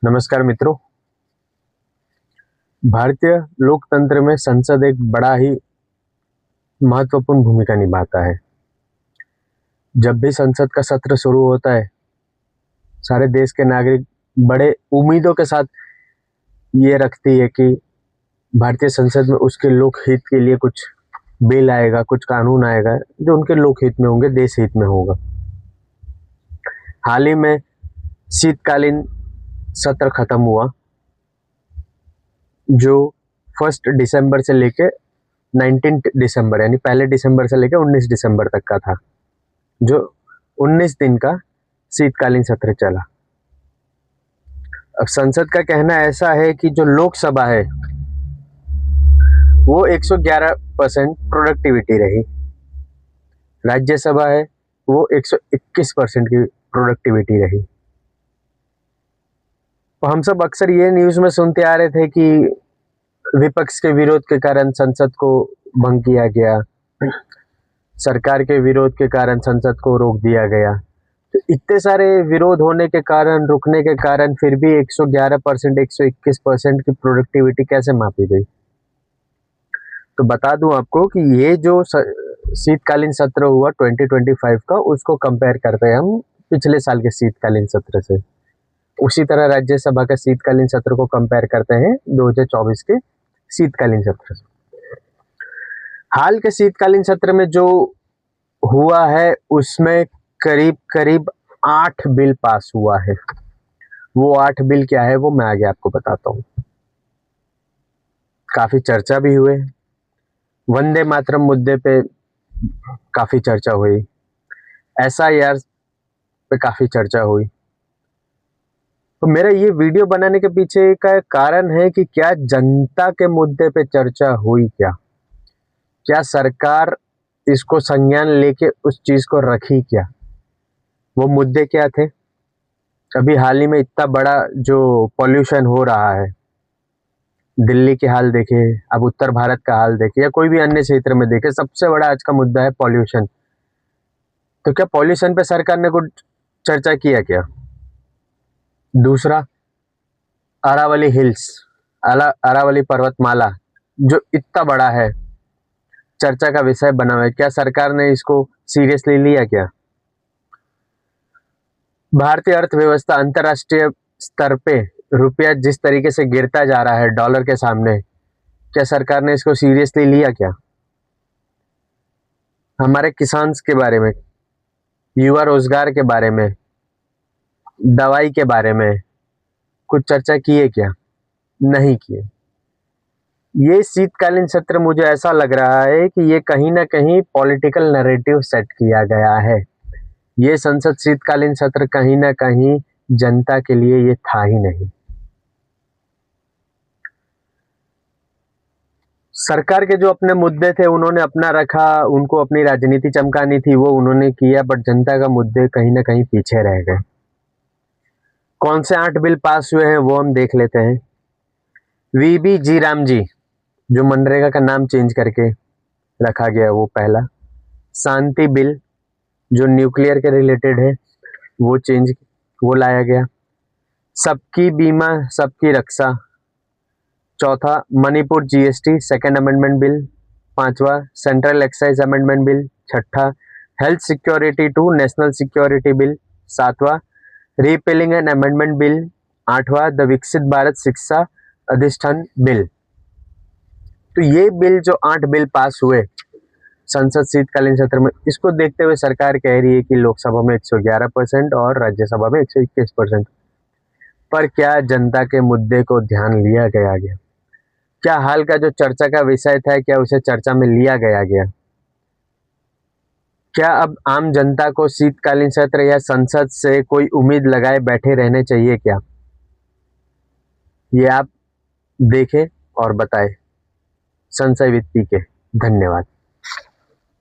नमस्कार मित्रों। भारतीय लोकतंत्र में संसद एक बड़ा ही महत्वपूर्ण भूमिका निभाता है। जब भी संसद का सत्र शुरू होता है, सारे देश के नागरिक बड़े उम्मीदों के साथ ये रखती है कि भारतीय संसद में उसके लोक हित के लिए कुछ बिल आएगा, कुछ कानून आएगा जो उनके लोक हित में होंगे, देश हित में होगा। हाल ही में शीतकालीन सत्र खत्म हुआ जो 1 दिसंबर से लेके 19 दिसंबर यानी 1 दिसंबर से लेके 19 दिसंबर तक का था, जो 19 दिन का शीतकालीन सत्र चला। अब संसद का कहना ऐसा है कि जो लोकसभा है वो 111% प्रोडक्टिविटी रही, राज्यसभा है वो 121% की प्रोडक्टिविटी रही। तो हम सब अक्सर ये न्यूज़ में सुनते आ रहे थे कि विपक्ष के विरोध के कारण संसद को भंग किया गया, सरकार के विरोध के कारण संसद को रोक दिया गया। तो इतने सारे विरोध होने के कारण, रुकने के कारण फिर भी 111%, 121% की प्रोडक्टिविटी कैसे मापी गई? तो बता दूं आपको कि ये जो शीतकालीन सत्र हुआ 2025 का, उसको कंपेयर करते हैं हम पिछले साल के शीतकालीन सत्र से। उसी तरह राज्यसभा का शीतकालीन सत्र को कंपेयर करते हैं 2024 के शीतकालीन सत्र से। हाल के शीतकालीन सत्र में जो हुआ है उसमें करीब करीब 8 बिल पास हुआ है। वो 8 बिल क्या है वो मैं आगे आपको बताता हूँ। काफी चर्चा भी हुए, वंदे मातरम मुद्दे पे काफी चर्चा हुई, SIR पे काफी चर्चा हुई। तो मेरा ये वीडियो बनाने के पीछे का कारण है कि क्या जनता के मुद्दे पे चर्चा हुई, क्या सरकार इसको संज्ञान लेके उस चीज को रखी, क्या वो मुद्दे क्या थे? अभी हाल ही में इतना बड़ा जो पॉल्यूशन हो रहा है, दिल्ली के हाल देखे, अब उत्तर भारत का हाल देखे या कोई भी अन्य क्षेत्र में देखे, सबसे बड़ा आज का मुद्दा है पॉल्यूशन। तो क्या पॉल्यूशन पे सरकार ने कुछ चर्चा किया क्या? दूसरा, अरावली हिल्स, अरावली पर्वतमाला जो इतना बड़ा है, चर्चा का विषय बना हुआ है, क्या सरकार ने इसको सीरियसली लिया क्या? भारतीय अर्थव्यवस्था अंतरराष्ट्रीय स्तर पे रुपया जिस तरीके से गिरता जा रहा है डॉलर के सामने, क्या सरकार ने इसको सीरियसली लिया क्या? हमारे किसान के बारे में, युवा रोजगार के बारे में, दवाई के बारे में कुछ चर्चा किए क्या? नहीं किए। ये शीतकालीन सत्र मुझे ऐसा लग रहा है कि ये कहीं ना कहीं पॉलिटिकल नैरेटिव सेट किया गया है। ये संसद शीतकालीन सत्र कहीं ना कहीं जनता के लिए ये था ही नहीं। सरकार के जो अपने मुद्दे थे उन्होंने अपना रखा, उनको अपनी राजनीति चमकानी थी वो उन्होंने किया, बट जनता का मुद्दे कहीं ना कहीं पीछे रह गए। कौन से 8 बिल पास हुए हैं वो हम देख लेते हैं। VB जी राम जी, जो मनरेगा का नाम चेंज करके रखा गया, वो पहला। शांति बिल जो न्यूक्लियर के रिलेटेड है वो लाया गया। सबकी बीमा सबकी रक्षा, चौथा। Manipur GST second amendment bill, पांचवा। सेंट्रल एक्साइज अमेंडमेंट बिल, छठा। Health security to national security bill, सातवां। रिपेलिंग एंड अमेंडमेंट बिल, आठवां। द विकसित भारत शिक्षा अधिष्ठान बिल। तो ये बिल जो 8 बिल पास हुए संसद शीतकालीन सत्र में, इसको देखते हुए सरकार कह रही है कि लोकसभा में 111% और राज्यसभा में 121%। पर क्या जनता के मुद्दे को ध्यान लिया गया? क्या हाल का जो चर्चा का विषय था, क्या उसे चर्चा में लिया गया? क्या अब आम जनता को शीतकालीन सत्र या संसद से कोई उम्मीद लगाए बैठे रहने चाहिए क्या? ये आप देखें और बताएं। संशय विद PK। धन्यवाद।